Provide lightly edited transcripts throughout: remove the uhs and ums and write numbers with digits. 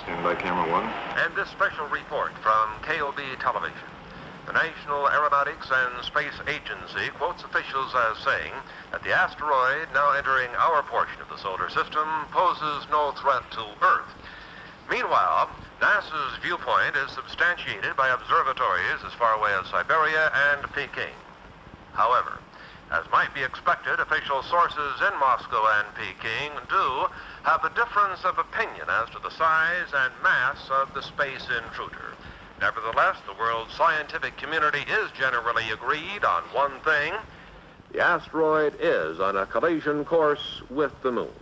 Stand by, camera one. And this special report from KOB Television. The National Aeronautics and Space Agency quotes officials as saying that the asteroid now entering our portion of the solar system poses no threat to Earth. Meanwhile, NASA's viewpoint is substantiated by observatories as far away as Siberia and Peking. However, as might be expected, official sources in Moscow and Peking do have a difference of opinion as to the size and mass of the space intruder. Nevertheless, the world's scientific community is generally agreed on one thing. The asteroid is on a collision course with the moon.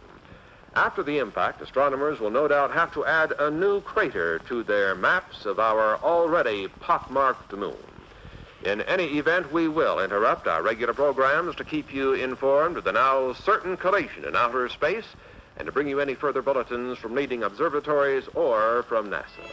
After the impact, astronomers will no doubt have to add a new crater to their maps of our already pockmarked moon. In any event, we will interrupt our regular programs to keep you informed of the now certain collision in outer space and to bring you any further bulletins from leading observatories or from NASA.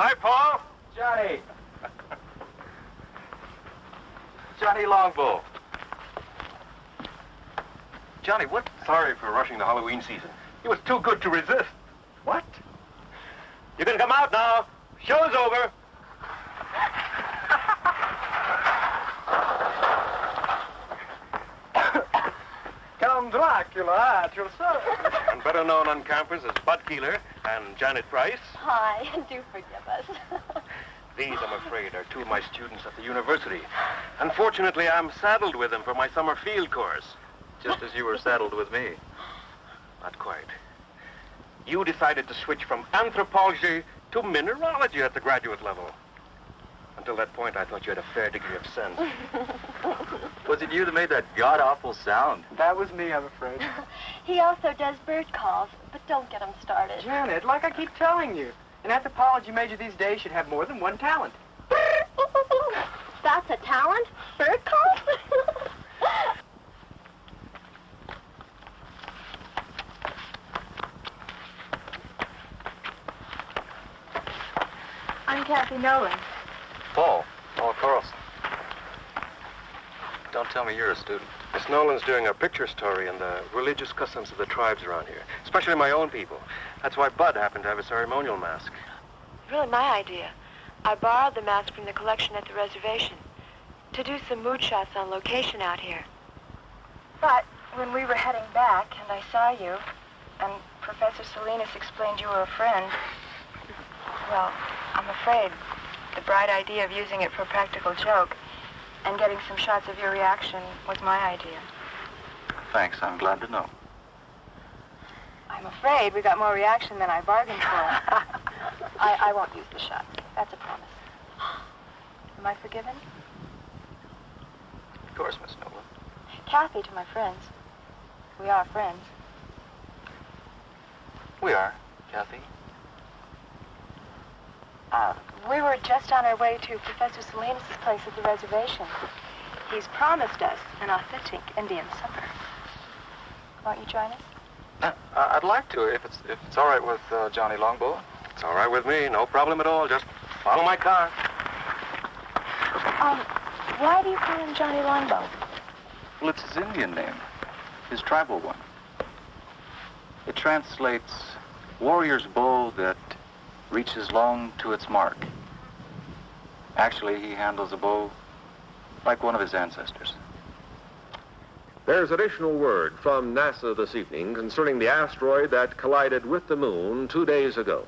Hi, Paul. Johnny. Johnny Longbow. Johnny, what? Sorry for rushing the Halloween season. It was too good to resist. What? You can come out now. Show's over. Count Dracula at your service. And better known on campus as Bud Keeler and Janet Price. Hi, do forgive us. These, I'm afraid, are two of my students at the university. Unfortunately, I'm saddled with them for my summer field course. Just as you were saddled with me. Not quite. You decided to switch from anthropology to mineralogy at the graduate level. Until that point, I thought you had a fair degree of sense. Was it you that made that god-awful sound? That was me, I'm afraid. He also does bird calls, but don't get him started. Janet, like I keep telling you, an anthropology major these days should have more than one talent. That's a talent? Bird calls? I'm Kathy Nolan. Paul Carlson. Don't tell me you're a student. Miss Nolan's doing a picture story on the religious customs of the tribes around here, especially my own people. That's why Bud happened to have a ceremonial mask. Really my idea. I borrowed the mask from the collection at the reservation to do some mood shots on location out here. But when we were heading back and I saw you, and Professor Salinas explained you were a friend, well, I'm afraid the bright idea of using it for a practical joke and getting some shots of your reaction was my idea. Thanks, I'm glad to know. I'm afraid we got more reaction than I bargained for. I won't use the shot. That's a promise. Am I forgiven? Of course, Miss Nolan. Kathy to my friends. We are friends. We are, Kathy. We were just on our way to Professor Salinas' place at the reservation. He's promised us an authentic Indian supper. Won't you join us? I'd like to, if it's all right with Johnny Longbow. It's all right with me, no problem at all. Just follow my car. Why do you call him Johnny Longbow? Well, it's his Indian name, his tribal one. It translates warrior's bow that reaches long to its mark. Actually, he handles a bow like one of his ancestors. There's additional word from NASA this evening concerning the asteroid that collided with the moon 2 days ago.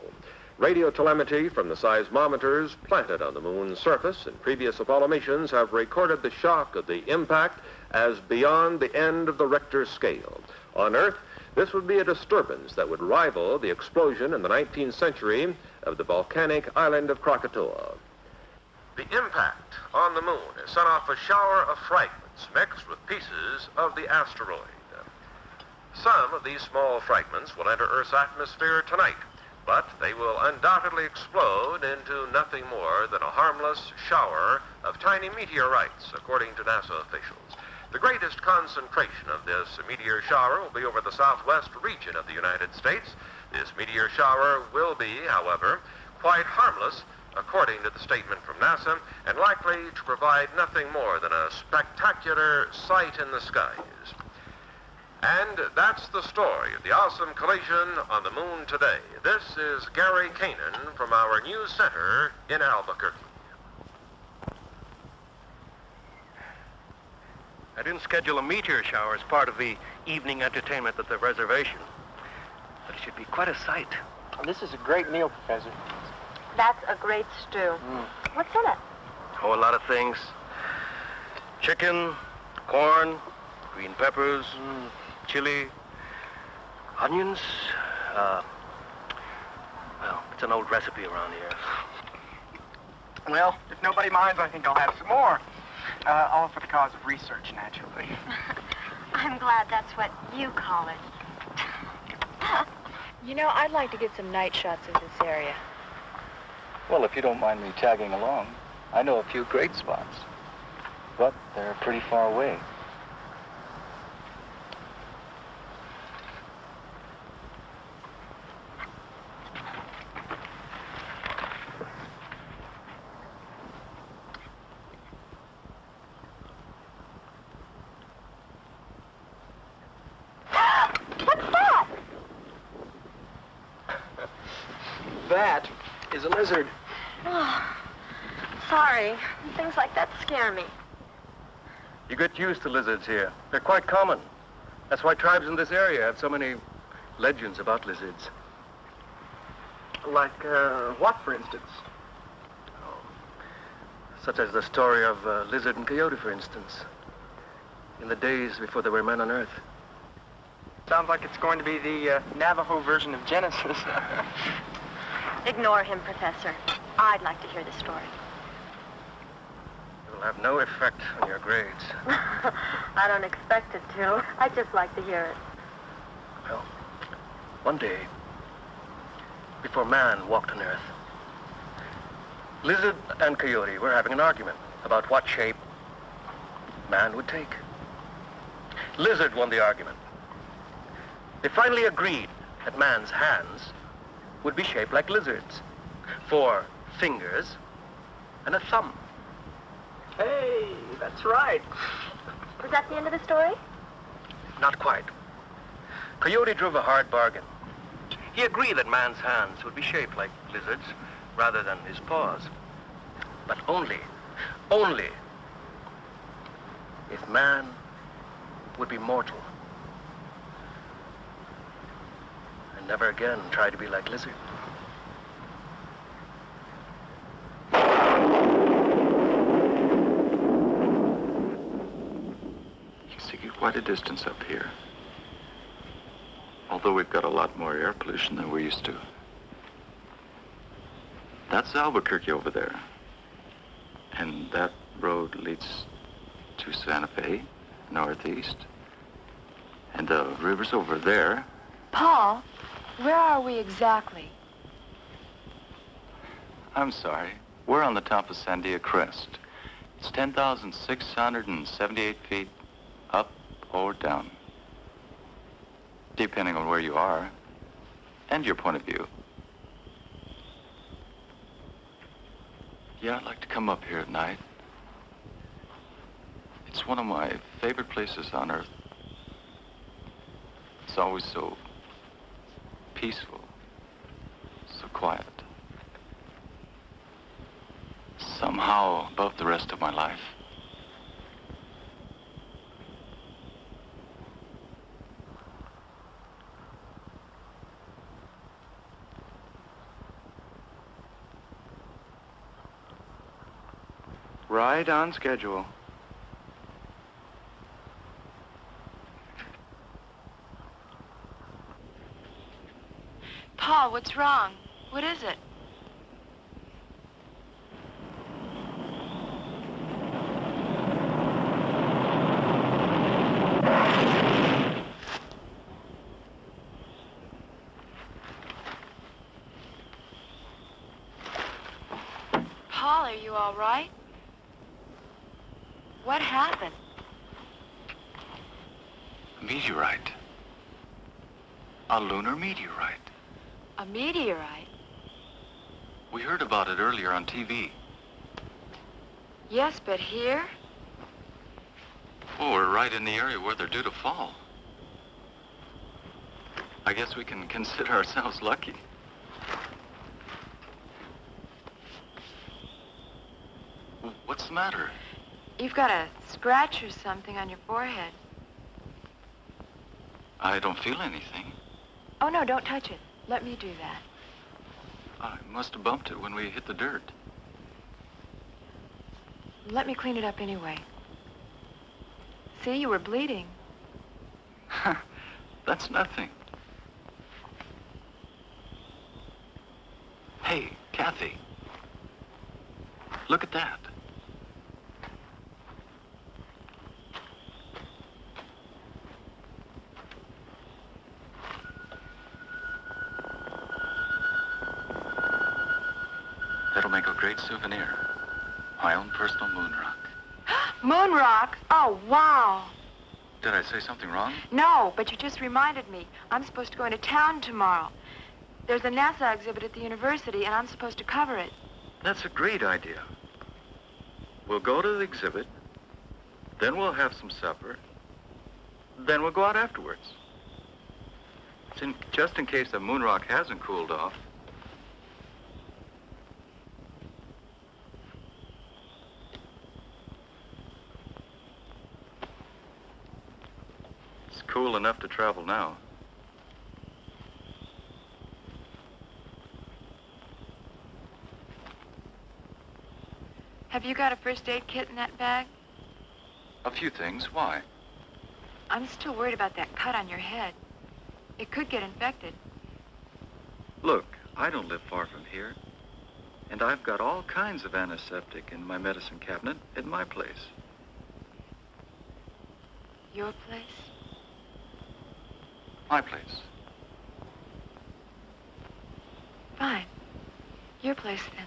Radio telemetry from the seismometers planted on the moon's surface in previous Apollo missions have recorded the shock of the impact as beyond the end of the Richter scale. On Earth, this would be a disturbance that would rival the explosion in the 19th century of the volcanic island of Krakatoa. The impact on the moon has sent off a shower of fragments mixed with pieces of the asteroid. Some of these small fragments will enter Earth's atmosphere tonight, but they will undoubtedly explode into nothing more than a harmless shower of tiny meteorites, according to NASA officials. The greatest concentration of this meteor shower will be over the southwest region of the United States. This meteor shower will be, however, quite harmless, according to the statement from NASA, and likely to provide nothing more than a spectacular sight in the skies. And that's the story of the awesome collision on the moon today. This is Gary Kanan from our news center in Albuquerque. I didn't schedule a meteor shower as part of the evening entertainment at the reservation. But it should be quite a sight. Oh, this is a great meal, Professor. That's a great stew. What's in it? Oh, a lot of things. Chicken, corn, green peppers, chili, onions. Well, it's an old recipe around here. Well, if nobody minds, I think I'll have some more. All for the cause of research, naturally. I'm glad that's what you call it. You know, I'd like to get some night shots of this area. Well, if you don't mind me tagging along, I know a few great spots. But they're pretty far away. That is a lizard. Oh, sorry. Things like that scare me. You get used to lizards here. They're quite common. That's why tribes in this area have so many legends about lizards. Like, what, for instance? Such as the story of Lizard and Coyote, for instance. In the days before there were men on Earth. Sounds like it's going to be the Navajo version of Genesis. Ignore him, Professor. I'd like to hear the story. It will have no effect on your grades. I don't expect it to. I'd just like to hear it. Well, one day, before man walked on Earth, Lizard and Coyote were having an argument about what shape man would take. Lizard won the argument. They finally agreed that man's hands would be shaped like lizards. 4 fingers and a thumb. Hey, that's right. Was that the end of the story? Not quite. Coyote drove a hard bargain. He agreed that man's hands would be shaped like lizards rather than his paws. But only if man would be mortal. And never again try to be like lizard. You see quite a distance up here. Although we've got a lot more air pollution than we're used to. That's Albuquerque over there. And that road leads to Santa Fe, northeast. And the river's over there. Paul, where are we exactly? I'm sorry. We're on the top of Sandia Crest. It's 10,678 feet up or down, depending on where you are and your point of view. Yeah, I'd like to come up here at night. It's one of my favorite places on Earth. It's always so peaceful, so quiet. Somehow above the rest of my life. Right on schedule. Paul, what's wrong? What is it? Paul, are you all right? What happened? A meteorite. A lunar meteorite. A meteorite? We heard about it earlier on TV. Yes, but here? Oh, we're right in the area where they're due to fall. I guess we can consider ourselves lucky. What's the matter? You've got a scratch or something on your forehead. I don't feel anything. Oh, no, don't touch it. Let me do that. I must have bumped it when we hit the dirt. Let me clean it up anyway. See, you were bleeding. That's nothing. Hey, Kathy. Look at that. That'll make a great souvenir. My own personal moon rock. Moon rock? Oh, wow. Did I say something wrong? No, but you just reminded me. I'm supposed to go into town tomorrow. There's a NASA exhibit at the university, and I'm supposed to cover it. That's a great idea. We'll go to the exhibit, then we'll have some supper, then we'll go out afterwards. Just in case the moon rock hasn't cooled off. It's cool enough to travel now. Have Have you got a first aid kit in that bag? A few things. Why? I'm still worried about that cut on your head. It could get infected. Look, I don't live far from here. And I've got all kinds of antiseptic in my medicine cabinet at my place. Your place? My place. Fine. Your place, then.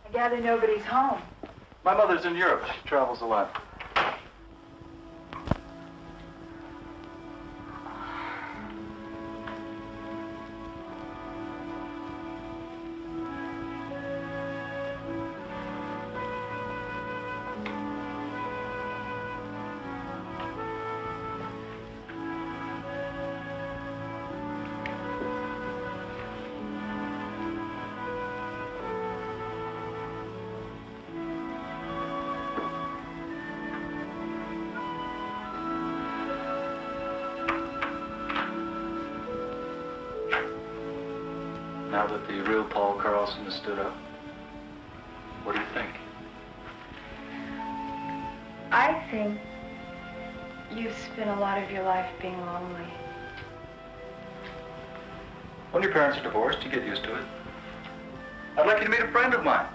I gather nobody's home. My mother's in Europe. She travels a lot. Now that the real Paul Carlson has stood up, what do you think? I think you've spent a lot of your life being lonely. When your parents are divorced, you get used to it. I'd like you to meet a friend of mine.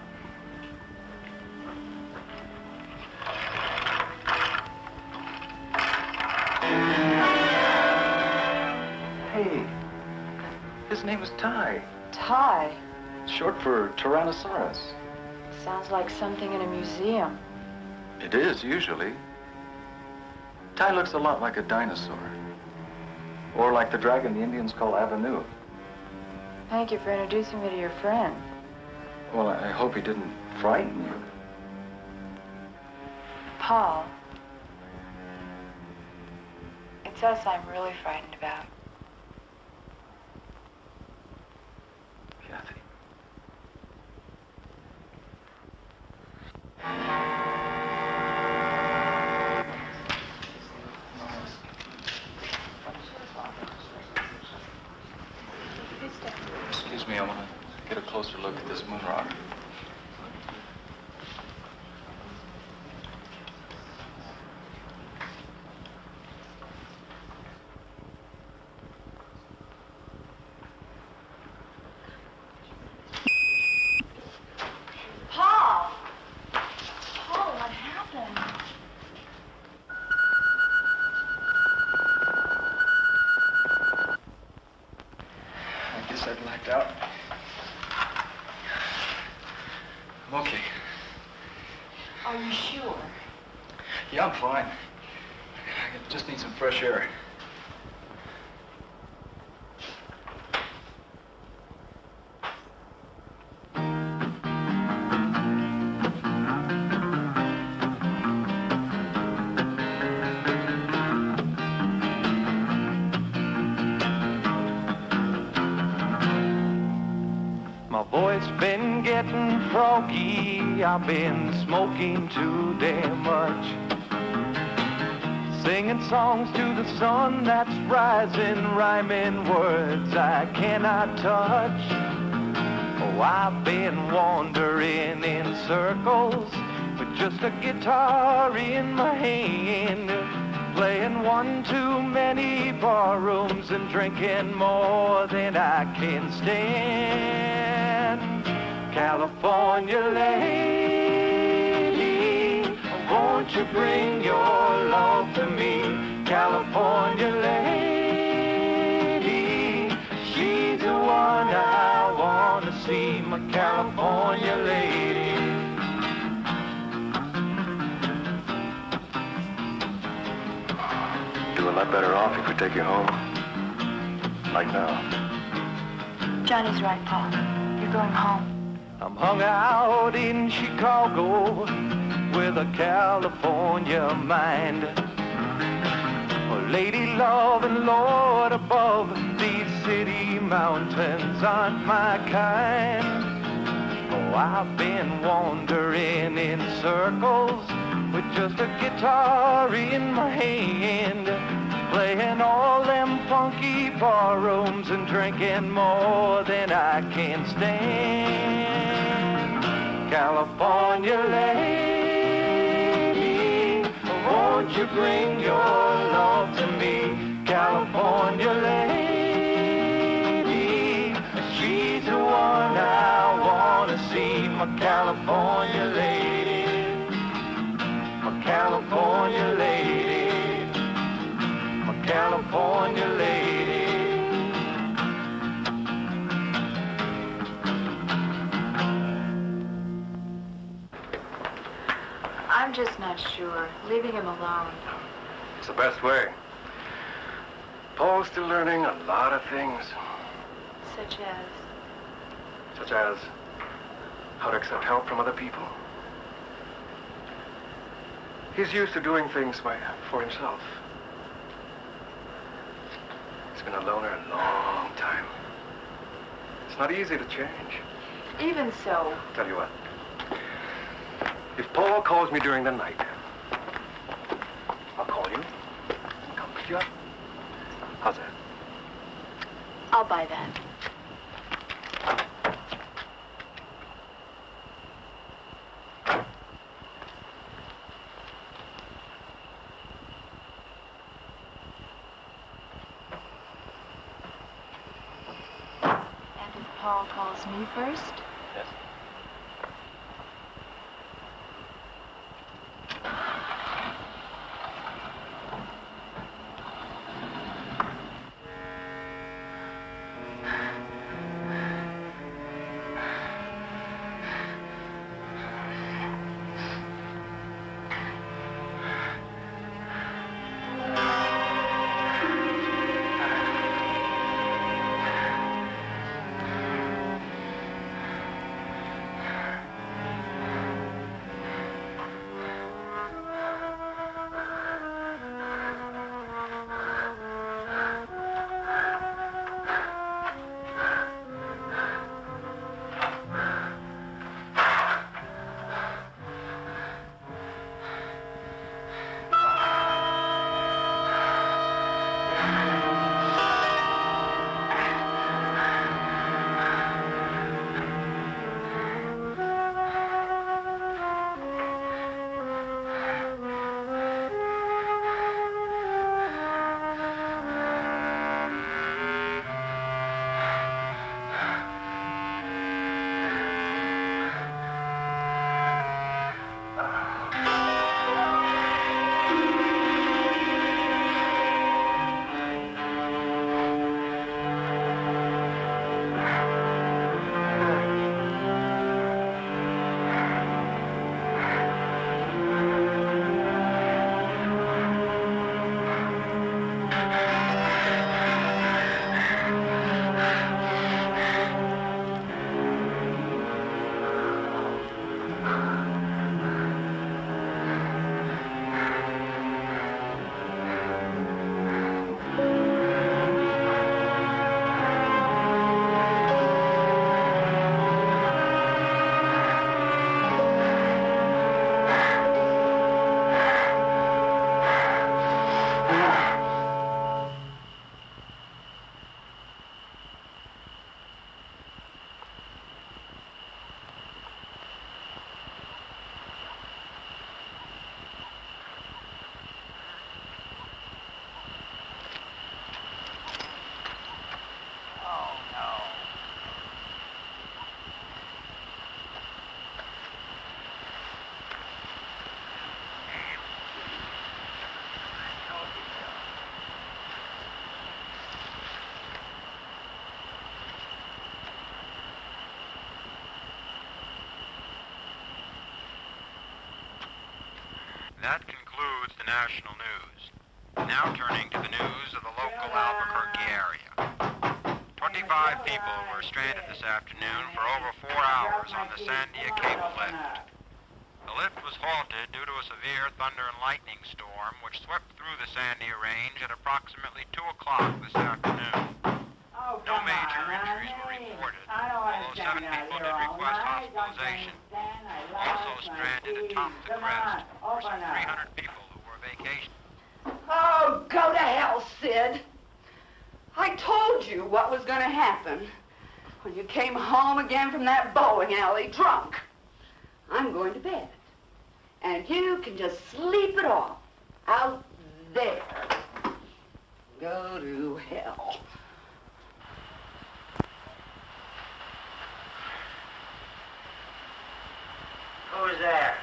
Hey, his name is Ty. Ty. Short for Tyrannosaurus. Sounds like something in a museum. It is, usually. Ty looks a lot like a dinosaur. Or like the dragon the Indians call Avenue. Thank you for introducing me to your friend. Well, I hope he didn't frighten you. Paul. It's us I'm really frightened about. Kathy. Excuse me, I want to get a closer look at this moon rock. Paul! Paul, what happened? I guess I blacked out. I'm okay. Are you sure? Yeah, I'm fine. I just need some fresh air. My voice been getting froggy, I've been smoking too damn much. Singing songs to the sun that's rising, rhyming words I cannot touch. Oh, I've been wandering in circles with just a guitar in my hand, playing one too many bar rooms and drinking more than I can stand. California lady, won't you bring your love to me? California lady, see my California lady. Do a lot better off if we take you home. Like now. Johnny's right, Paul. You're going home. I'm hung out in Chicago with a California mind. Oh, lady love and Lord above, these city mountains aren't my kind. Oh, I've been wandering in circles with just a guitar in my hand, playing all them funky bar rooms and drinking more than I can stand. California lady, won't you bring your love to me? California lady, she's the one I wanna see. My California lady, my California lady, my California lady. I'm just not sure. Leaving him alone. It's the best way. Paul's still learning a lot of things. Such as? Such as how to accept help from other people. He's used to doing things for himself. He's been a loner a long time. It's not easy to change. Even so. Tell you what. If Paul calls me during the night, I'll call you and come pick you up. How's that? I'll buy that. And if Paul calls me first? Yes. That concludes the national news. Now turning to the news of the local Albuquerque area. 25 people were stranded this afternoon for over 4 hours on the Sandia cable lift. The lift was halted due to a severe thunder and lightning storm which swept through the Sandia range at approximately 2 o'clock this afternoon. No major injuries were reported, although 7 people did request hospitalization. Also stranded atop the crest were some 300 people who were vacationing. Oh, go to hell, Sid. I told you what was going to happen when you came home again from that bowling alley drunk. I'm going to bed, and you can just sleep it off out there. Go to hell. Who's there?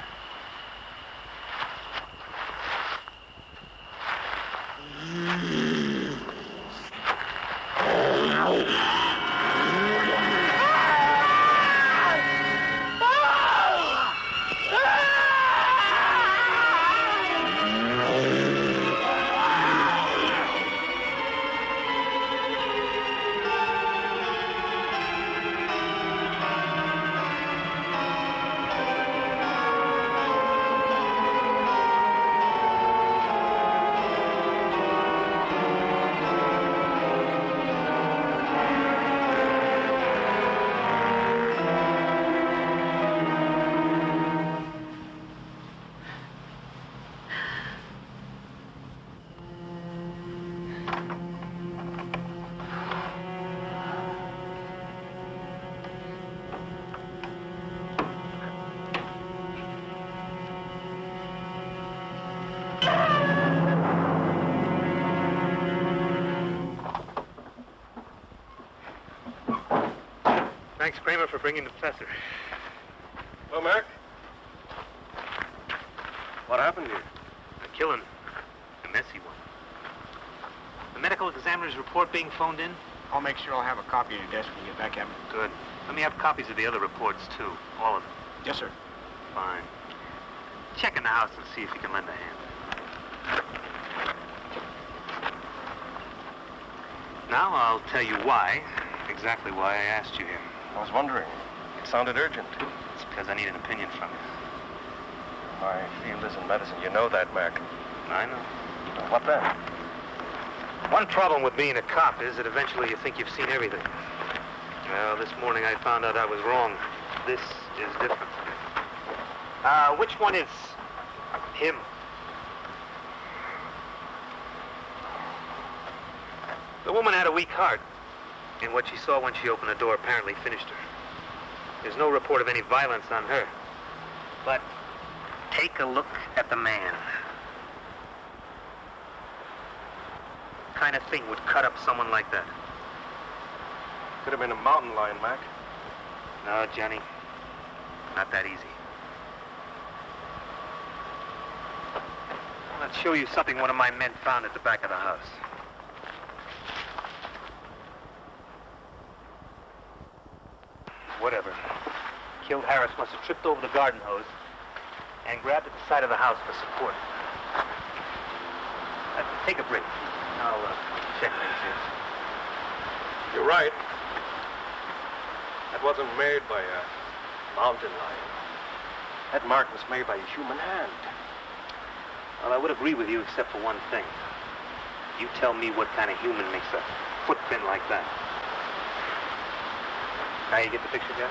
Thanks, Kramer, for bringing the professor. Hello, Mark. What happened here? A killing. A messy one. The medical examiner's report being phoned in? I'll make sure I'll have a copy at your desk when you get back, Evan. Good. Let me have copies of the other reports, too. All of them. Yes, sir. Fine. Check in the house and see if you can lend a hand. Now I'll tell you why. Exactly why I asked you here. I was wondering. It sounded urgent. It's because I need an opinion from you. My field is in medicine. You know that, Mac. I know. What then? One problem with being a cop is that eventually you think you've seen everything. Well, this morning I found out I was wrong. This is different. Which one is him? The woman had a weak heart, and what she saw when she opened the door apparently finished her. There's no report of any violence on her. But take a look at the man. What kind of thing would cut up someone like that? Could have been a mountain lion, Mac. No, Johnny. Not that easy. Let's show you something one of my men found at the back of the house. Whatever. Killed Harris must have tripped over the garden hose and grabbed at the side of the house for support. Take a break. I'll check things here. You're right. That wasn't made by a mountain lion. That mark was made by a human hand. Well, I would agree with you except for one thing. You tell me what kind of human makes a footprint like that. Now you get the picture, Jeff?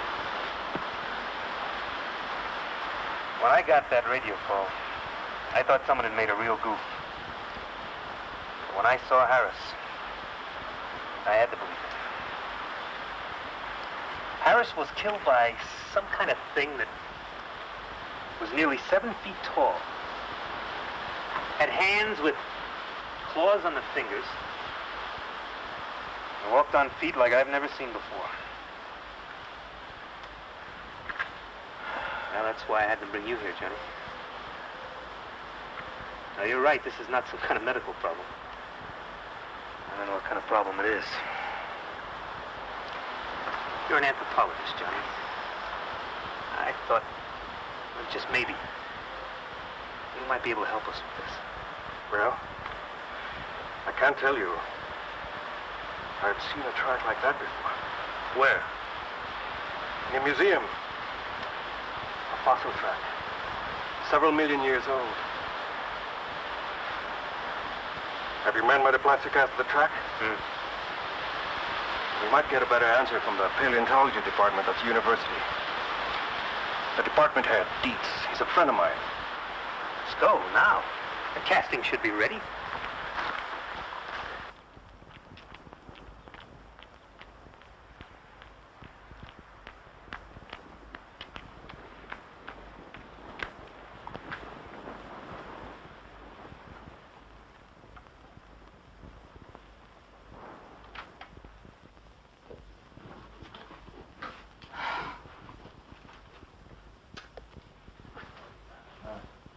When I got that radio call, I thought someone had made a real goof. But when I saw Harris, I had to believe it. Harris was killed by some kind of thing that was nearly 7 feet tall. Had hands with claws on the fingers. And walked on feet like I've never seen before. Well, that's why I had to bring you here, Johnny. Now, you're right. This is not some kind of medical problem. I don't know what kind of problem it is. You're an anthropologist, Johnny. I thought, well, just maybe You might be able to help us with this. Well, I can't tell you. I've seen a track like that before. Where? In a museum. A fossil track. Several million years old. Have you men made a plastic cast of the track? We might get a better answer from the paleontology department at the university. The department head, Dietz, he's a friend of mine. Let's go, now. The casting should be ready.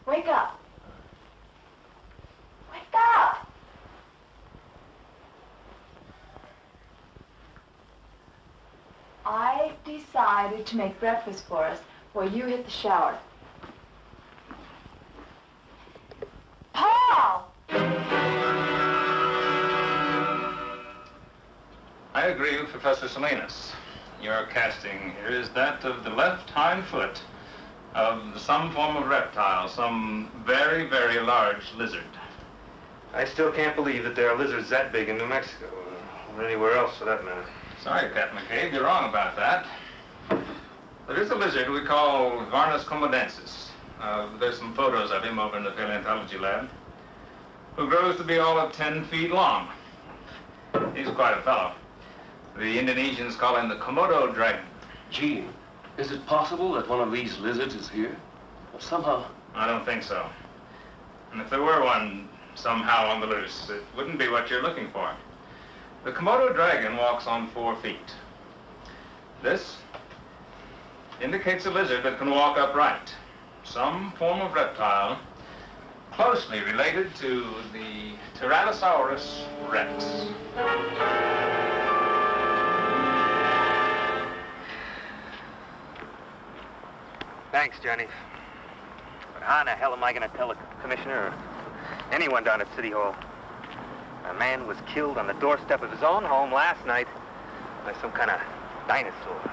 Wake up. Wake up. I decided to make breakfast for us while you hit the shower. Paul! I agree with Professor Salinas. Your casting here is that of the left hind foot of some form of reptile, some very, very large lizard. I still can't believe that there are lizards that big in New Mexico, or anywhere else for that matter. Sorry, Captain McCabe, you're wrong about that. There is a lizard we call Varnus comodensis. There's some photos of him over in the paleontology lab, who grows to be all of 10 feet long. He's quite a fellow. The Indonesians call him the Komodo dragon. Gee, is it possible that one of these lizards is here? Or somehow... I don't think so. And if there were one somehow on the loose, it wouldn't be what you're looking for. The Komodo dragon walks on 4 feet. This indicates a lizard that can walk upright. Some form of reptile closely related to the Tyrannosaurus rex. Thanks, Johnny. But how in the hell am I going to tell the commissioner or anyone down at City Hall? A man was killed on the doorstep of his own home last night by some kind of dinosaur.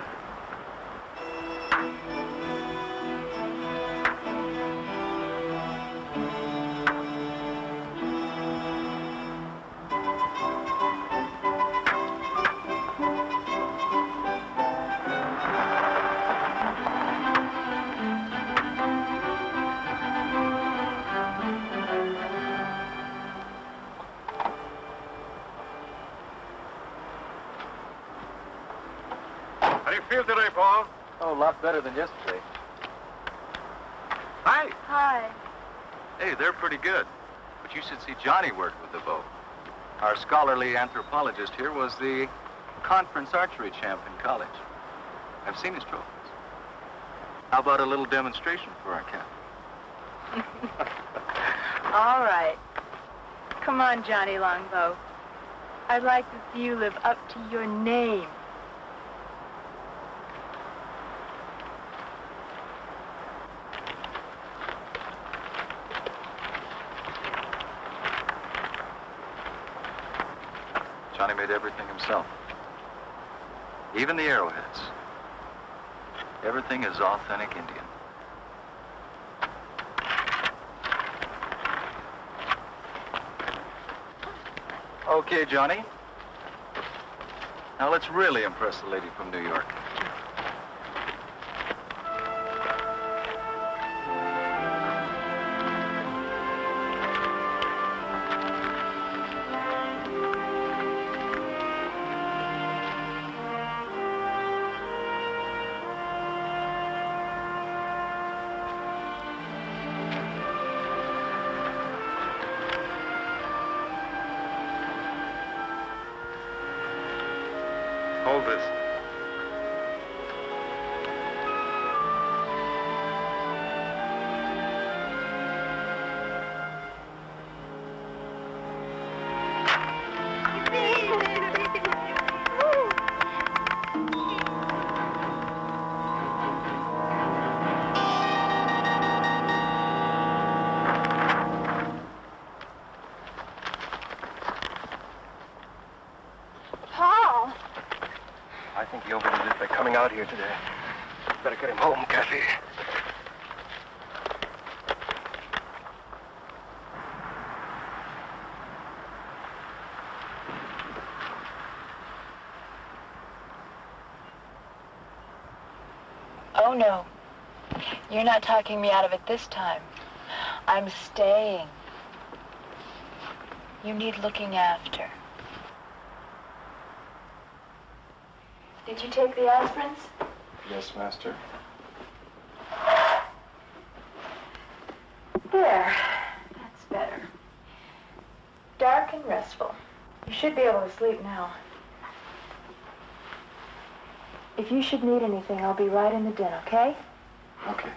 How do you feel today, Paul? Oh, a lot better than yesterday. Hi. Hi. Hey, they're pretty good. But you should see Johnny work with the bow. Our scholarly anthropologist here was the conference archery champ in college. I've seen his trophies. How about a little demonstration for our captain? All right. Come on, Johnny Longbow. I'd like to see you live up to your name. Johnny made everything himself. Even the arrowheads. Everything is authentic Indian. Okay, Johnny. Now let's really impress the lady from New York. Hold this. here today. Better get him home, Kathy. Oh, no. You're not talking me out of it this time. I'm staying. You need looking after. Did you take the aspirins? Yes, Master. There. That's better. Dark and restful. You should be able to sleep now. If you should need anything, I'll be right in the den, okay? Okay.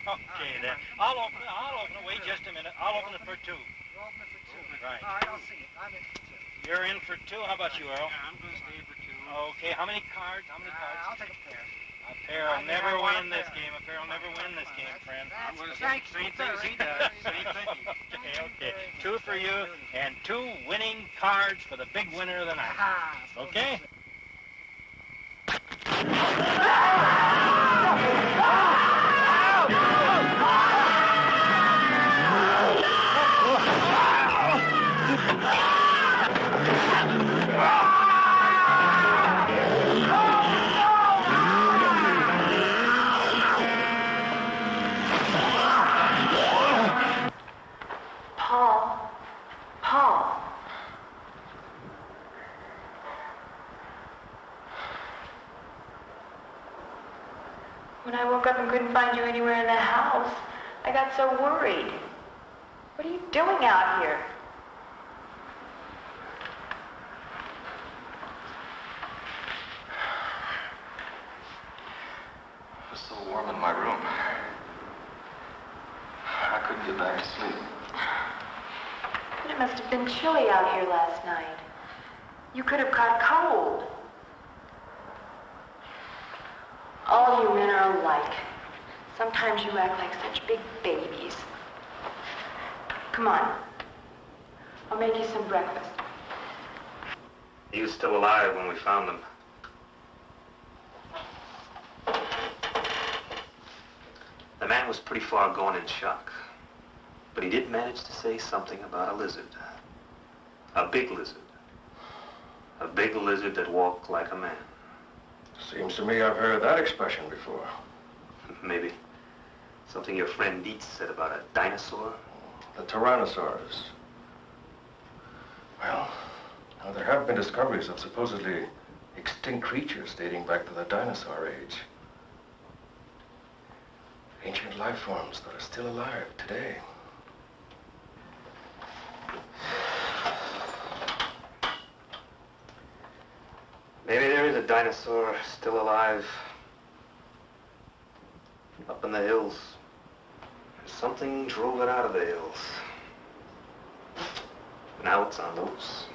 Okay, then. I'll open it. Wait just a minute. I'll open it for two. You're opening for two. Right. All right, I'll see it. I'm in for two. You're in for two? How about you, Earl? Yeah, I'm going to stay for two. Okay, how many cards? I'll take a pair. A pair will never win this game. A pair will never win this game, friend. I'm going to say same things he does. Same thing. Okay. Two for you, and two winning cards for the big winner of the night. Okay? When I woke up and couldn't find you anywhere in the house, I got so worried. What are you doing out here? It was so warm in my room. I couldn't get back to sleep. But it must have been chilly out here last night. You could have caught cold. All you men are alike. Sometimes you act like such big babies. Come on. I'll make you some breakfast. He was still alive when we found them. The man was pretty far gone in shock. But he did manage to say something about a lizard. A big lizard. A big lizard that walked like a man. Seems to me I've heard that expression before. Maybe. Something your friend Dietz said about a dinosaur? The Tyrannosaurus. Well, now there have been discoveries of supposedly extinct creatures dating back to the dinosaur age. Ancient life forms that are still alive today. Maybe there is a dinosaur still alive. Up in the hills. Something drove it out of the hills. Now it's on the loose.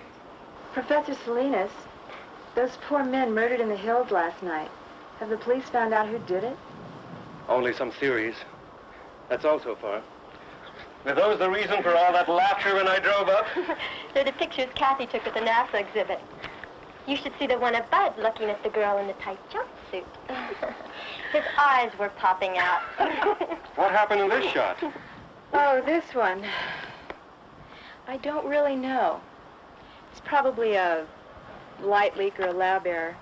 Professor Salinas, those poor men murdered in the hills last night. Have the police found out who did it? Only some theories. That's all so far. Were those the reason for all that laughter when I drove up? They're the pictures Kathy took at the NASA exhibit. You should see the one of Bud looking at the girl in the tight jumpsuit. His eyes were popping out. What happened in this shot? Oh, this one. I don't really know. It's probably a light leak or a lab error.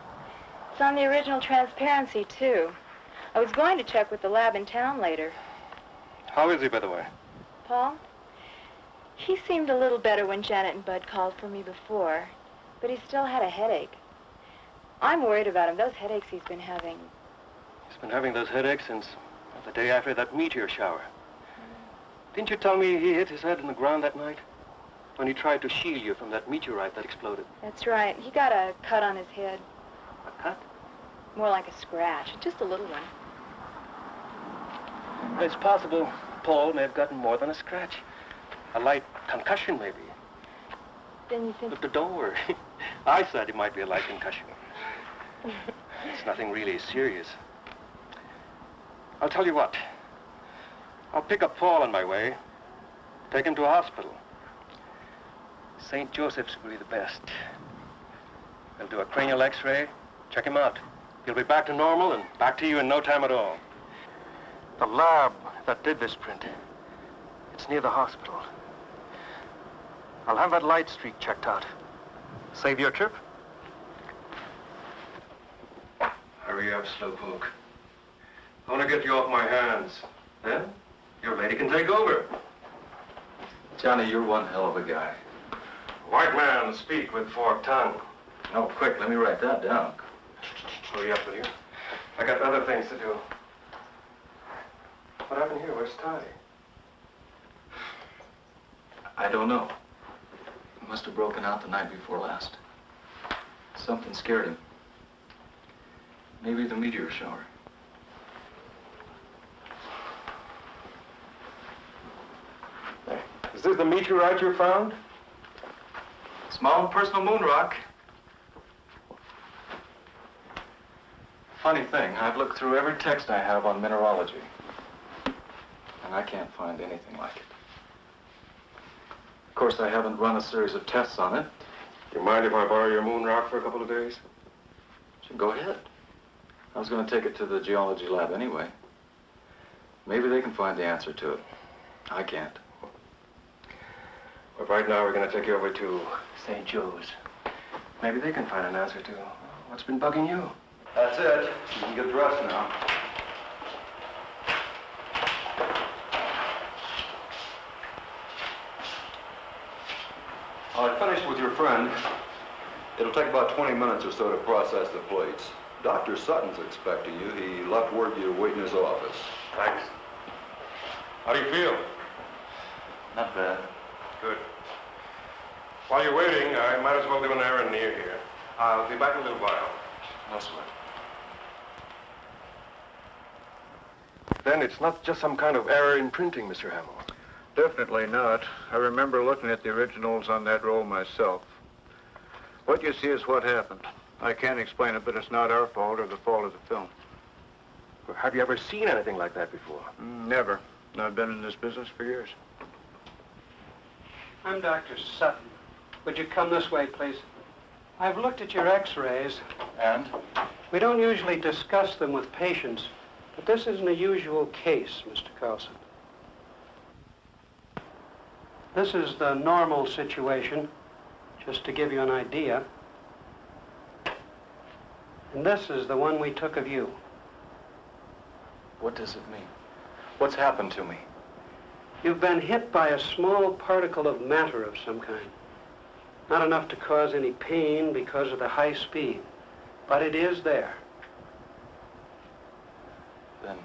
It's on the original transparency, too. I was going to check with the lab in town later. How is he, by the way? Paul? He seemed a little better when Janet and Bud called for me before, but he still had a headache. I'm worried about him. Those headaches he's been having. He's been having those headaches since the day after that meteor shower. Didn't you tell me he hit his head in the ground that night? When he tried to shield you from that meteorite that exploded. That's right. He got a cut on his head. A cut? More like a scratch. Just a little one. It's possible Paul may have gotten more than a scratch. A light concussion, maybe. Then you think... But don't worry. I said it might be a light concussion. It's nothing really serious. I'll tell you what. I'll pick up Paul on my way. Take him to a hospital. St. Joseph's will be the best. They'll do a cranial x-ray, check him out. He'll be back to normal and back to you in no time at all. The lab that did this print, it's near the hospital. I'll have that light streak checked out. Save your trip? Hurry up, slowpoke. I want to get you off my hands. Then, your lady can take over. Johnny, you're one hell of a guy. White man speak with forked tongue. Oh, quick, let me write that down. Hurry up, will you? I got other things to do. What happened here? Where's Ty? I don't know. He must have broken out the night before last. Something scared him. Maybe the meteor shower. Is this the meteorite you found? It's my own personal moon rock. Funny thing, I've looked through every text I have on mineralogy, and I can't find anything like it. Of course, I haven't run a series of tests on it. Do you mind if I borrow your moon rock for a couple of days? Sure, go ahead. I was going to take it to the geology lab anyway. Maybe they can find the answer to it. I can't. But right now, we're going to take you over to St. Joe's. Maybe they can find an answer to what's been bugging you. That's it. You can get dressed now. I finished with your friend. It'll take about 20 minutes or so to process the plates. Dr. Sutton's expecting you. He left word you wait in his office. Thanks. How do you feel? Not bad. Good. While you're waiting, I might as well do an errand near here. I'll be back in a little while. No sweat. Then it's not just some kind of error in printing, Mr. Hamill. Definitely not. I remember looking at the originals on that roll myself. What you see is what happened. I can't explain it, but it's not our fault or the fault of the film. Well, have you ever seen anything like that before? Never. I've been in this business for years. I'm Dr. Sutton. Would you come this way, please? I've looked at your x-rays. And? We don't usually discuss them with patients, but this isn't a usual case, Mr. Carlson. This is the normal situation, just to give you an idea. And this is the one we took of you. What does it mean? What's happened to me? You've been hit by a small particle of matter of some kind. Not enough to cause any pain because of the high speed, but it is there. Then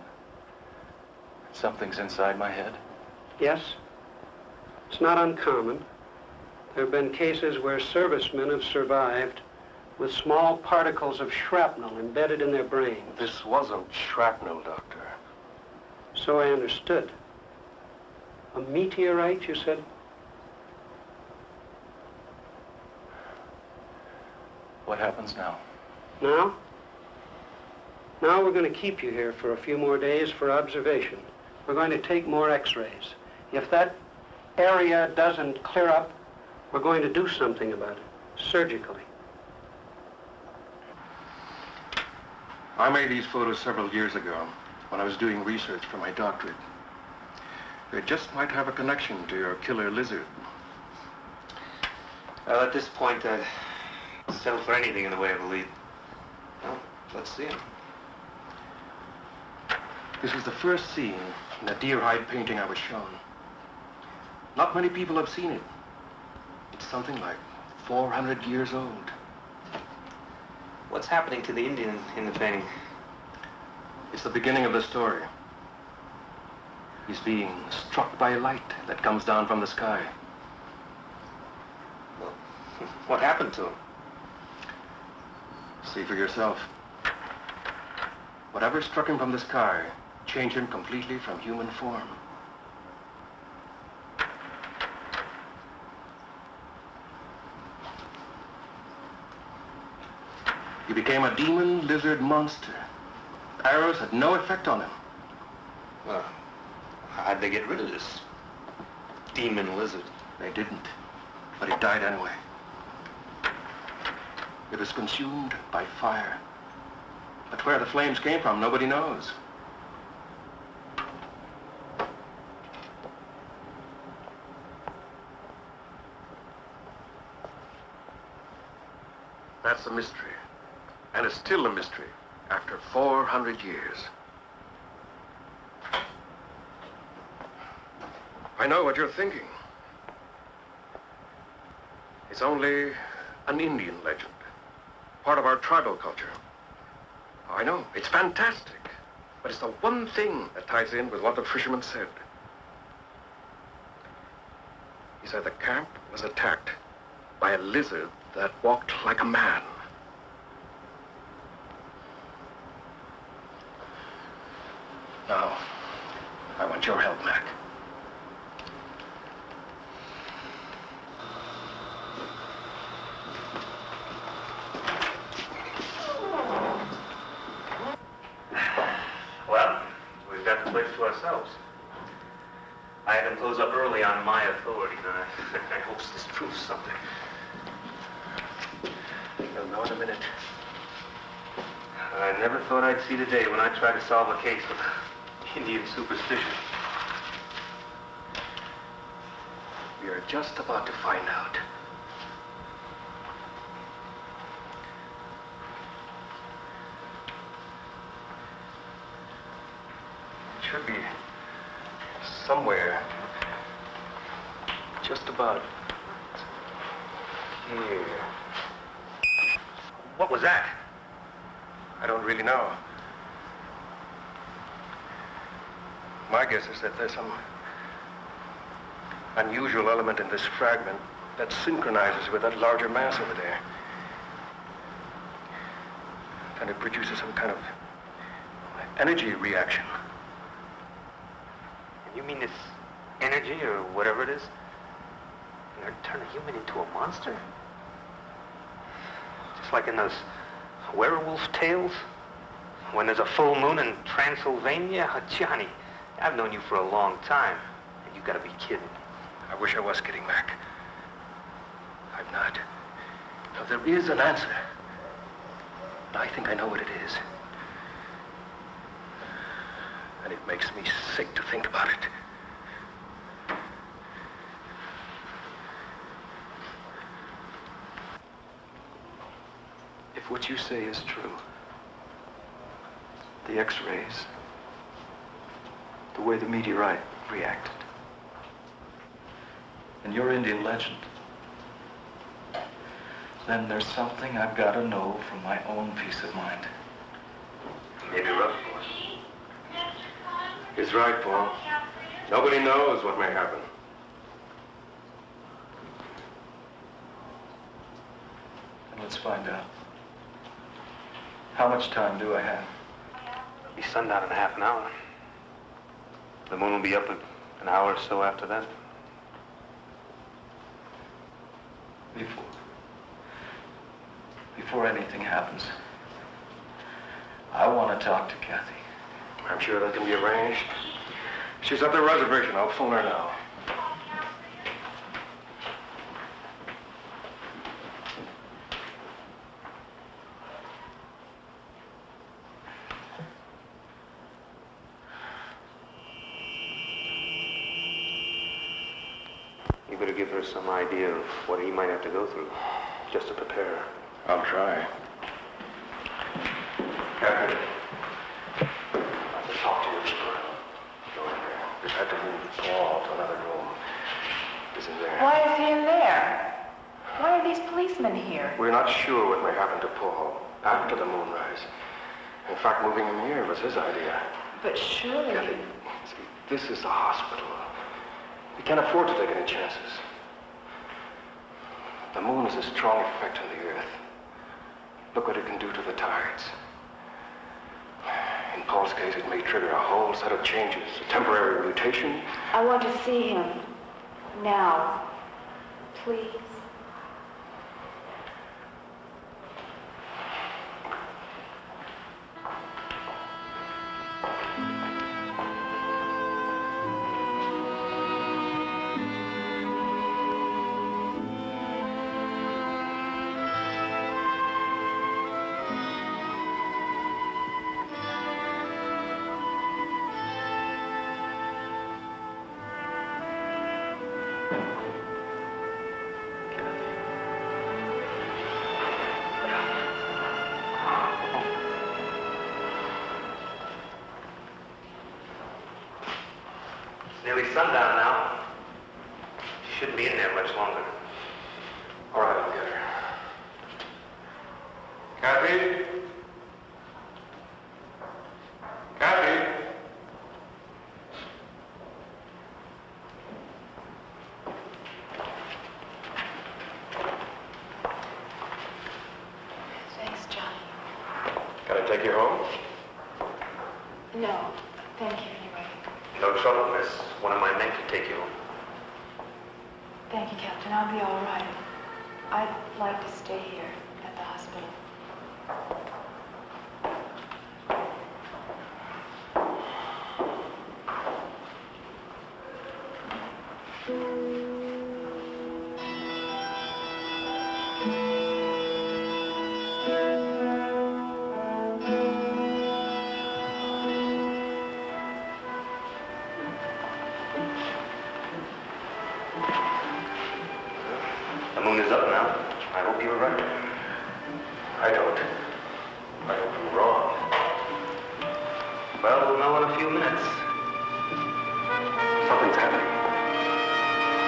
something's inside my head? Yes. It's not uncommon. There have been cases where servicemen have survived with small particles of shrapnel embedded in their brains. This wasn't shrapnel, Doctor. So I understood. A meteorite, you said? What happens now? Now? Now we're going to keep you here for a few more days for observation. We're going to take more x-rays. If that area doesn't clear up, we're going to do something about it, surgically. I made these photos several years ago when I was doing research for my doctorate. They just might have a connection to your killer lizard. Well, at this point, I'd settle for anything in the way of a lead. Well, let's see him. This is the first scene in a deer hide painting I was shown. Not many people have seen it. It's something like 400 years old. What's happening to the Indian in the painting? It's the beginning of the story. He's being struck by light that comes down from the sky. Well, what happened to him? See for yourself. Whatever struck him from the sky changed him completely from human form. He became a demon lizard monster. Arrows had no effect on him. Well, how'd they get rid of this demon lizard? They didn't, but it died anyway. It was consumed by fire. But where the flames came from, nobody knows. That's a mystery. And it's still a mystery after 400 years. I know what you're thinking. It's only an Indian legend, part of our tribal culture. I know, it's fantastic, but it's the one thing that ties in with what the fisherman said. He said the camp was attacked by a lizard that walked like a man. Now, I want your help, Mac. Well, we've got the place to ourselves. I had them close up early on my authority, and I hope this proves something. You'll know in a minute. I never thought I'd see the day when I tried to solve a case with Indian superstition. We are just about to find out. It should be somewhere just about here. What was that? I don't really know. My guess is that there's some unusual element in this fragment that synchronizes with that larger mass over there. And it produces some kind of energy reaction. You mean this energy, or whatever it is, gonna turn a human into a monster? Just like in those werewolf tales? When there's a full moon in Transylvania? Oh, Johnny, I've known you for a long time. You gotta be kidding. I wish I was kidding, Mac. I'm not. Now, there is an answer. And I think I know what it is. And it makes me sick to think about it. If what you say is true, the X-rays, the way the meteorite reacted, and your Indian legend, then there's something I've got to know for my own peace of mind. Maybe rough. He's right, Paul. Nobody knows what may happen. And let's find out. How much time do I have? It'll be sundown in half an hour. The moon will be up an hour or so after that. Before anything happens, I want to talk to Kathy. I'm sure that can be arranged. She's at the reservation. I'll phone her now. You better give her some idea of what he might have to go through, just to prepare her. I'll try. Captain. I can talk to you for go in there. We've had to move Paul to another room. Is in there. Why is he in there? Why are these policemen here? We're not sure what may happen to Paul after the moonrise. In fact, moving him here was his idea. But surely... Kathy, see, this is a hospital. We can't afford to take any chances. The moon is a strong effect on the Earth. Look what it can do to the tides. In Paul's case, it may trigger a whole set of changes, a temporary mutation. I want to see him. Now. Please. Nearly sundown now. She shouldn't be in there much longer. All right, I'll get her. Kathy? Kathy? Thanks, Johnny. Can I take you home? No, thank you anyway. No trouble, miss. One of my men can take you home. Thank you, Captain. I'll be all right. I'd like to stay here at the hospital. The moon is up now. I hope you were right. I don't. I hope I'm wrong. Well, we'll know in a few minutes. Something's happening.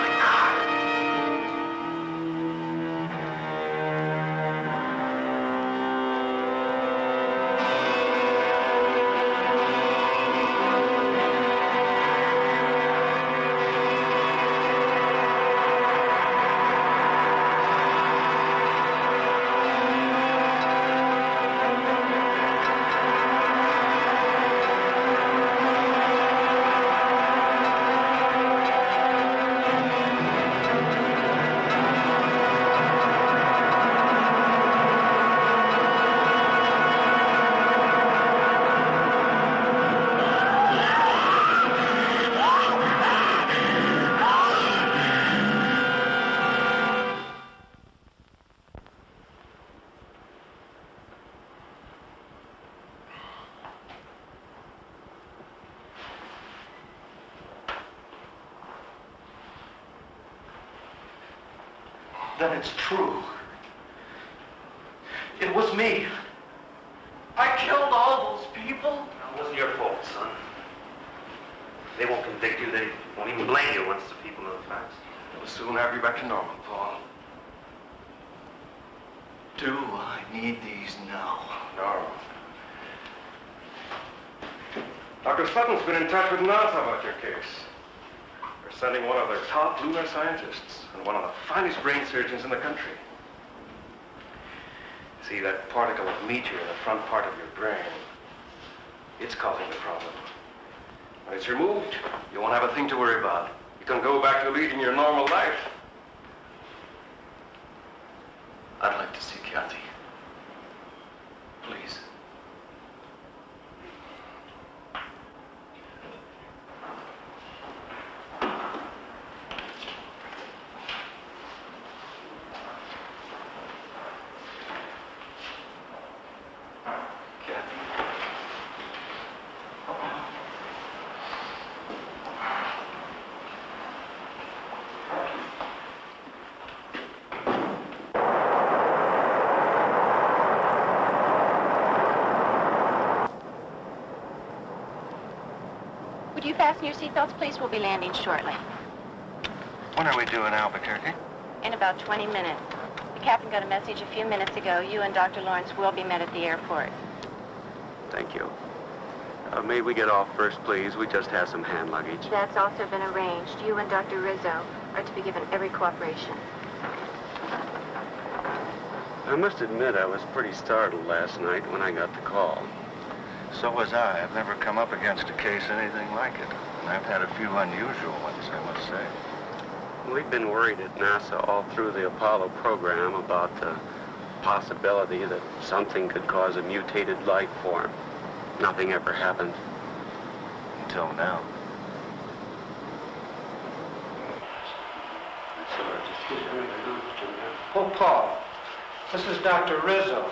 My God. Then it's true. It was me. I killed all those people. It wasn't your fault, son. They won't convict you. They won't even blame you once the people know the facts. We'll soon have you back to normal, Paul. Do I need these now? No. Dr. Sutton's been in touch with NASA about your case. They're sending one of their top lunar scientists and one of the finest brain surgeons in the country. See, that particle of meteor in the front part of your brain, it's causing the problem. When it's removed, you won't have a thing to worry about. You can go back to leading your normal life. I'd like to see Kathy. Please. Would you fasten your seatbelts, please? We'll be landing shortly. When are we due in Albuquerque? In about 20 minutes. The captain got a message a few minutes ago. You and Dr. Lawrence will be met at the airport. Thank you. May we get off first, please? We just have some hand luggage. That's also been arranged. You and Dr. Rizzo are to be given every cooperation. I must admit I was pretty startled last night when I got the call. So was I. I've never come up against a case anything like it. And I've had a few unusual ones, I must say. We've been worried at NASA all through the Apollo program about the possibility that something could cause a mutated life form. Nothing ever happened. Until now. Oh, Paul, this is Dr. Rizzo.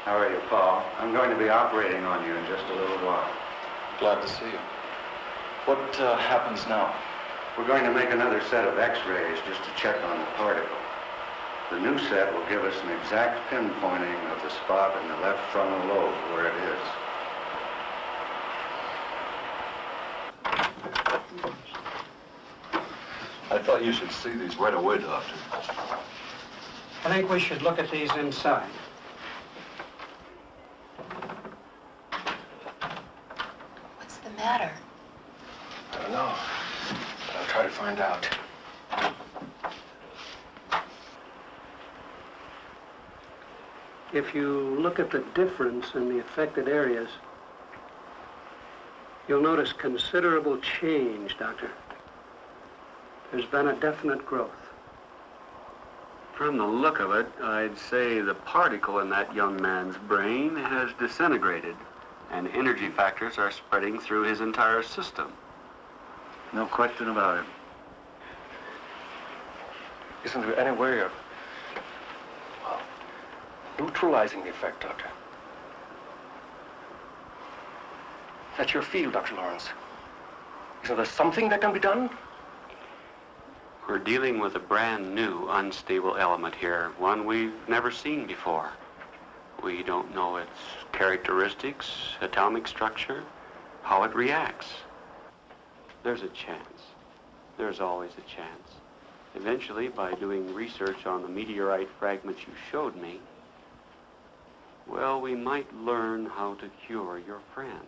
How are you, Paul? I'm going to be operating on you in just a little while. Glad to see you. What happens now? We're going to make another set of x-rays just to check on the particle. The new set will give us an exact pinpointing of the spot in the left frontal lobe where it is. I thought you should see these right away, Doctor. I think we should look at these inside. What's the matter? I don't know. But I'll try to find out. If you look at the difference in the affected areas, you'll notice considerable change, Doctor. There's been a definite growth. From the look of it, I'd say the particle in that young man's brain has disintegrated, and energy factors are spreading through his entire system. No question about it. Isn't there any way of, well, neutralizing the effect, Doctor? That's your field, Dr. Lawrence. Isn't there something that can be done? We're dealing with a brand new unstable element here, one we've never seen before. We don't know its characteristics, atomic structure, how it reacts. There's a chance. There's always a chance. Eventually, by doing research on the meteorite fragments you showed me, well, we might learn how to cure your friend.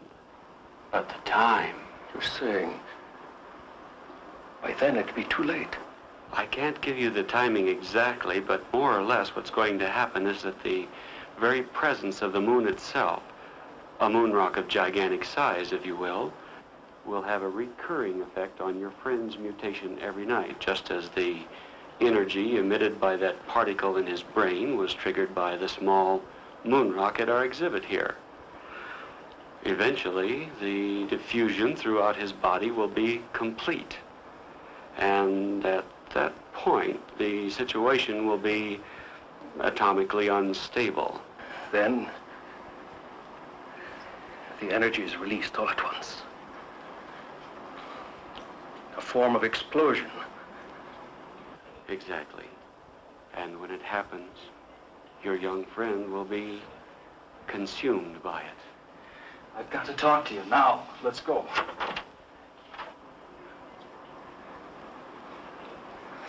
But the time... You're saying by then it'd be too late. I can't give you the timing exactly, but more or less what's going to happen is that the very presence of the moon itself, a moon rock of gigantic size, if you will have a recurring effect on your friend's mutation every night, just as the energy emitted by that particle in his brain was triggered by the small moon rock at our exhibit here. Eventually, the diffusion throughout his body will be complete. And at that point, the situation will be atomically unstable. Then the energy is released all at once. A form of explosion. Exactly. And when it happens, your young friend will be consumed by it. I've got to talk to you now. Let's go.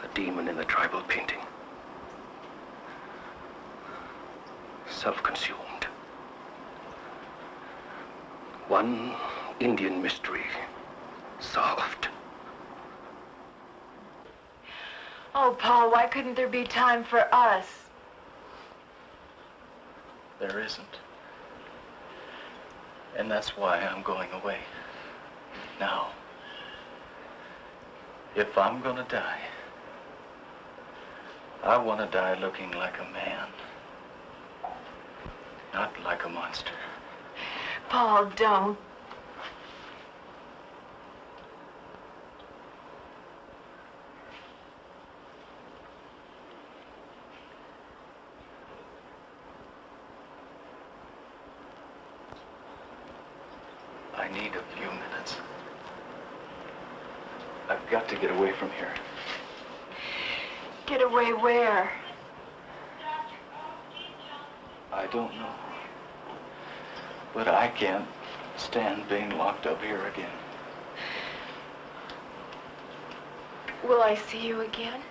The demon in the tribal painting. Self-consumed. One Indian mystery solved. Oh, Paul, why couldn't there be time for us? There isn't. And that's why I'm going away. Now, if I'm gonna die, I want to die looking like a man, not like a monster. Paul, don't. I need a few minutes. I've got to get away from here. Get away where? I don't know. But I can't stand being locked up here again. Will I see you again?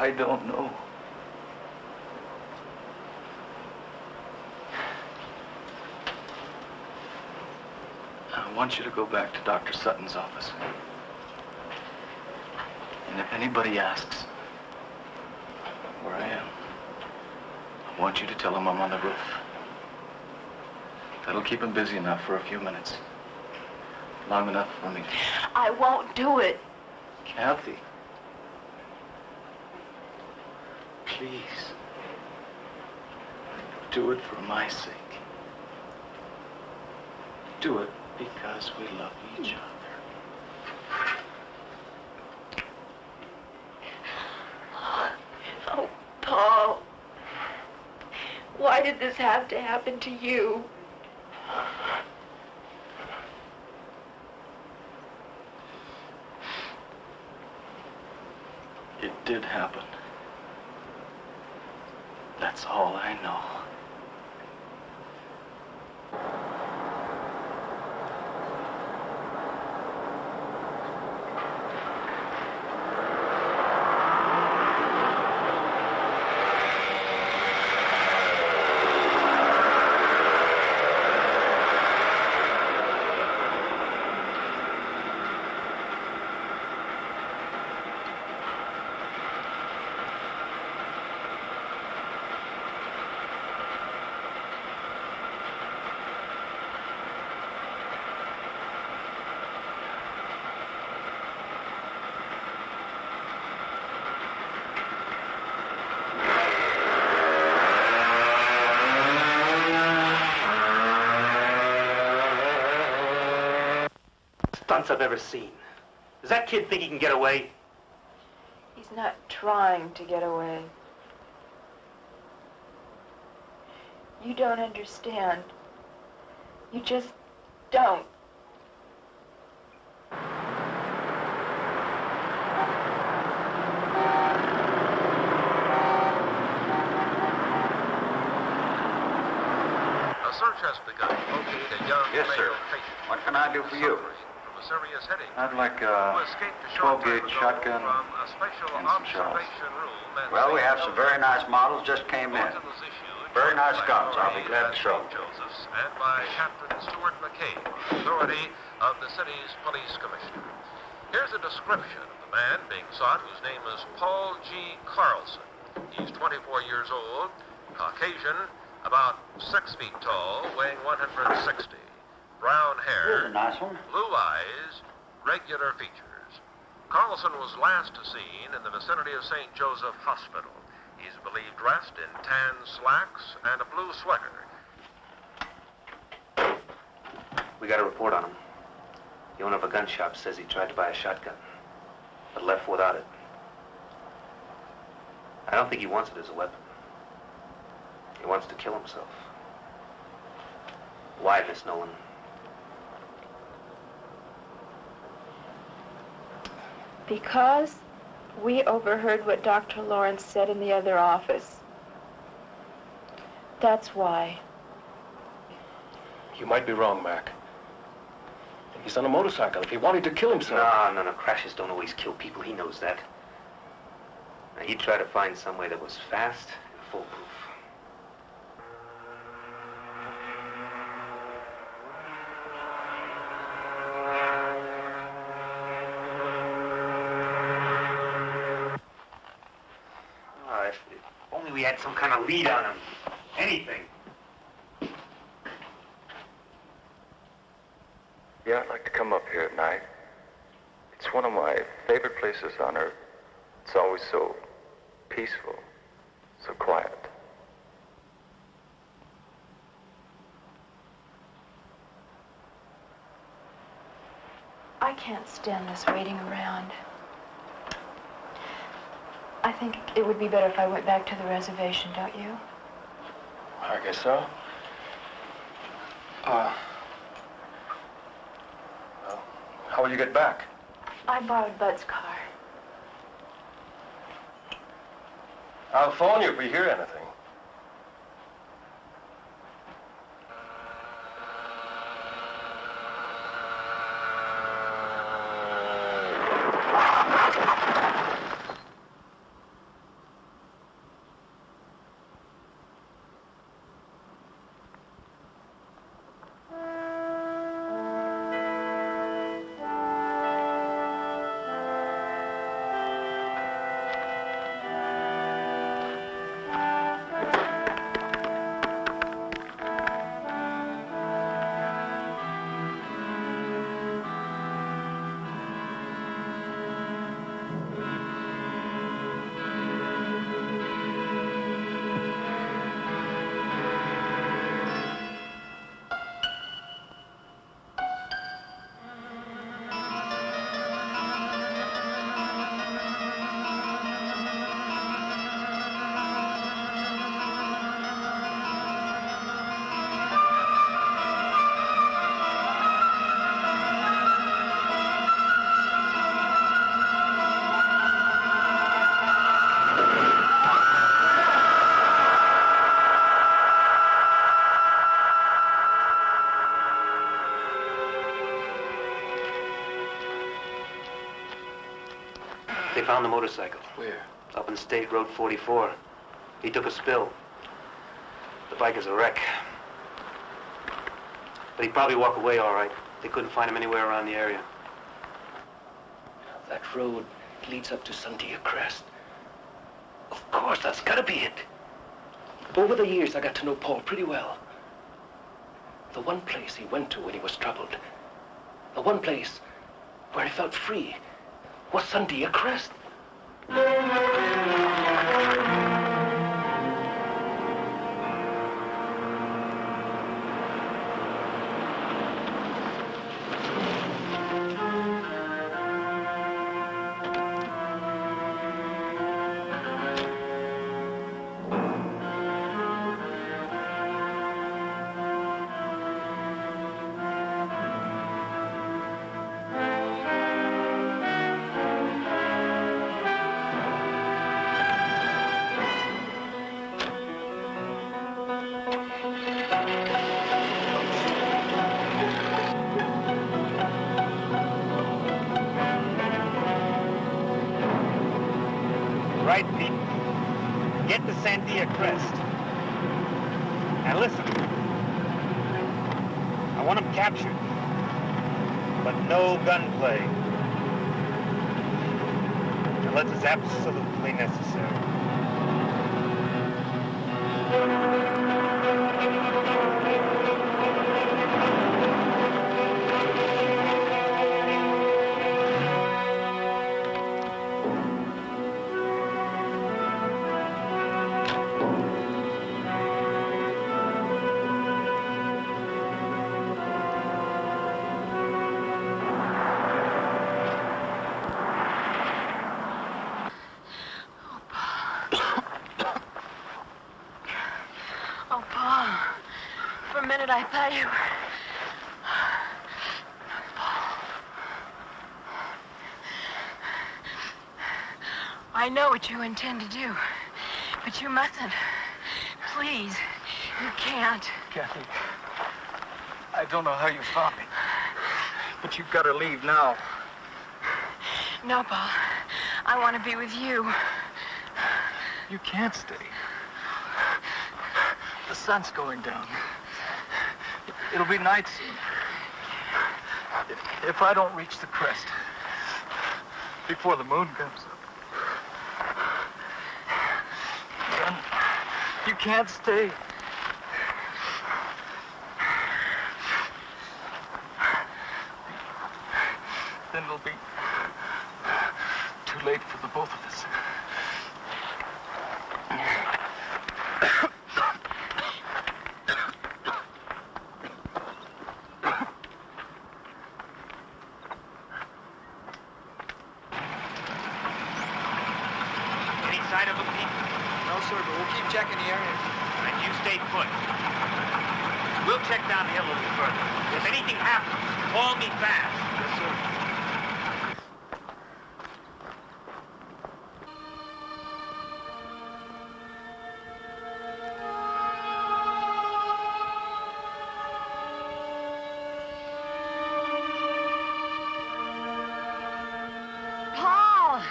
I don't know. I want you to go back to Dr. Sutton's office. And if anybody asks where I am, I want you to tell them I'm on the roof. That'll keep him busy enough for a few minutes. Long enough for me. I won't do it. Kathy. Please. Do it for my sake. Do it because we love each other. Oh, Paul. Why did this have to happen to you? It did happen. That's all I know. Stunts I've ever seen. Does that kid think he can get away? He's not trying to get away. You don't understand. You just don't. A search has begun to locate a young male patient. What can I do for you? From a serious headache. I'd like Who a escaped a short 12-gauge time ago shotgun from a special and some shells. observation room at Well, we St. have some very nice models just came in. Very nice guns, I'll be glad to show. Joseph's and by Captain Stuart McCabe, authority of the city's police commissioner. Here's a description of the man being sought, whose name is Paul G. Carlson. He's 24 years old, Caucasian, about 6 feet tall, weighing 160. Brown hair, Here's a nice one. blue eyes, regular features. Carlson was last seen in the vicinity of St. Joseph Hospital. He's believed dressed in tan slacks and a blue sweater. We got a report on him. The owner of a gun shop says he tried to buy a shotgun, but left without it. I don't think he wants it as a weapon. He wants to kill himself. Why, Miss Nolan? Because we overheard what Dr. Lawrence said in the other office. That's why. You might be wrong, Mac. He's on a motorcycle. If he wanted to kill himself... No. Crashes don't always kill people. He knows that. Now, he'd try to find some way that was fast and foolproof. If only we had some kind of lead on him. Anything. Yeah, I'd like to come up here at night. It's one of my favorite places on Earth. It's always so peaceful, so quiet. I can't stand this waiting around. I think it would be better if I went back to the reservation, don't you? I guess so. Well, how will you get back? I borrowed Bud's car. I'll phone you if we hear anything. They found the motorcycle. Where? Up in State Road 44. He took a spill. The bike is a wreck. But he'd probably walk away all right. They couldn't find him anywhere around the area. That road leads up to Sandia Crest. Of course, that's gotta be it. Over the years, I got to know Paul pretty well. The one place he went to when he was troubled, the one place where he felt free, was Sandia Crest. Right, Pete. Get to Sandia Crest. Now listen. I want him captured. But no gunplay. Unless it's absolutely necessary. I thought you were... I know what you intend to do, but you mustn't. Please, you can't. Kathy, I don't know how you found me, but you've got to leave now. No, Paul. I want to be with you. You can't stay. The sun's going down. It'll be night soon. If I don't reach the crest before the moon comes up, then you can't stay. Then it'll be too late for the both of us. Any sign of them, Pete? No, sir, but we'll keep checking the area. And you stay put. We'll check down the hill a little further. If anything happens, call me fast. Yes, sir. Paul!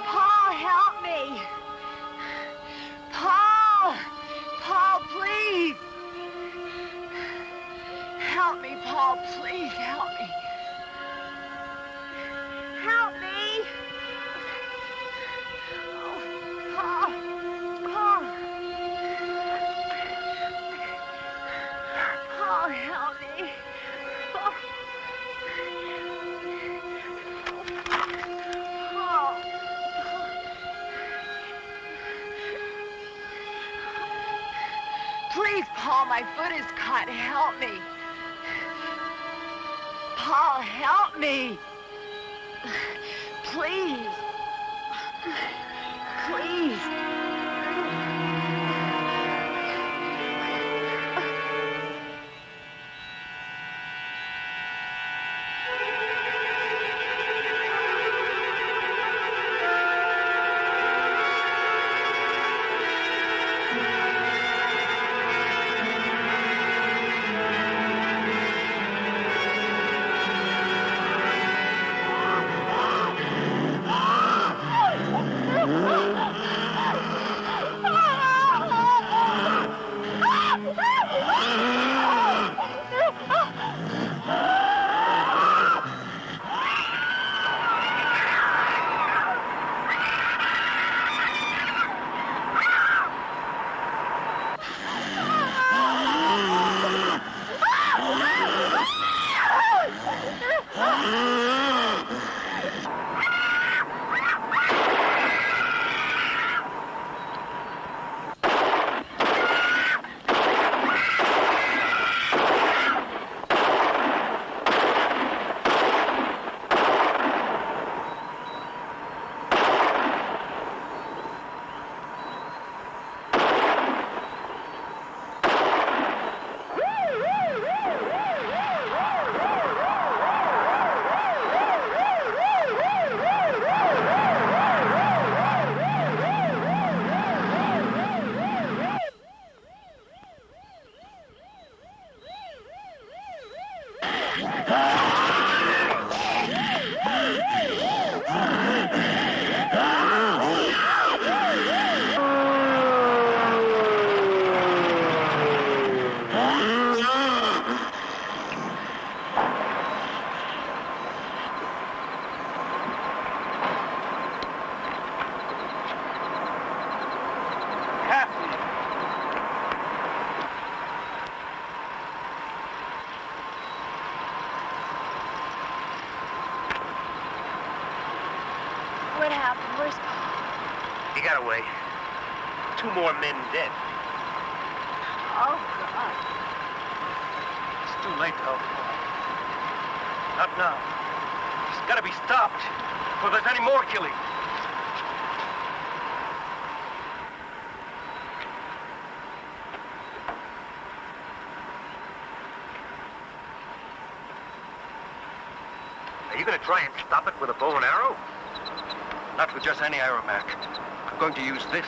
Paul, help me! Paul! Paul, please! Help me, Paul, please help me. Help me! Oh, Paul! Paul! Paul, help me! Oh. Paul! Please, Paul, my foot is caught. Help me. Paul, help me. Please. Please. What happened? Where's Paul? He got away. 2 more men dead. Oh, God. It's too late to help Paul. Not now. He's got to be stopped before there's any more killing. Are you going to try and stop it with a bow and arrow? Not with just any arrow, Mac. I'm going to use this.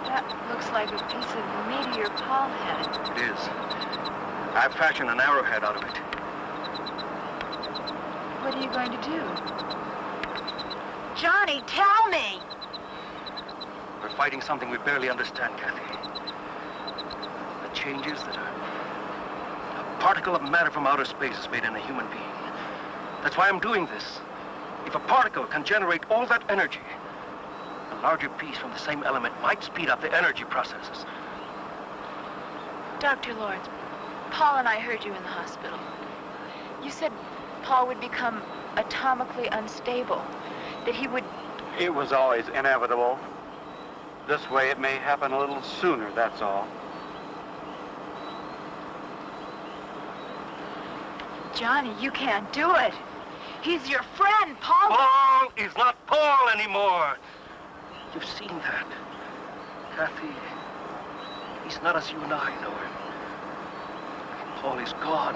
That looks like a piece of meteor Paul had. It is. I've fashioned an arrowhead out of it. What are you going to do? Johnny, tell me! We're fighting something we barely understand, Kathy. The changes that a particle of matter from outer space has made in a human being. That's why I'm doing this. If a particle can generate all that energy, a larger piece from the same element might speed up the energy processes. Dr. Lawrence, Paul and I heard you in the hospital. You said Paul would become atomically unstable, that he would... It was always inevitable. This way it may happen a little sooner, that's all. Johnny, you can't do it. He's your friend, Paul. Paul is not Paul anymore. You've seen that. Kathy, he's not as you and I know him. Paul is gone.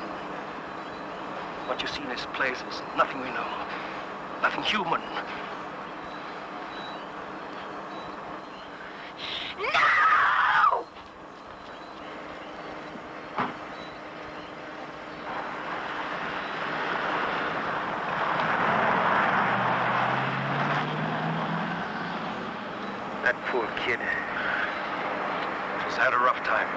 What you see in his place is nothing we know. Nothing human. No! That poor kid. She's had a rough time.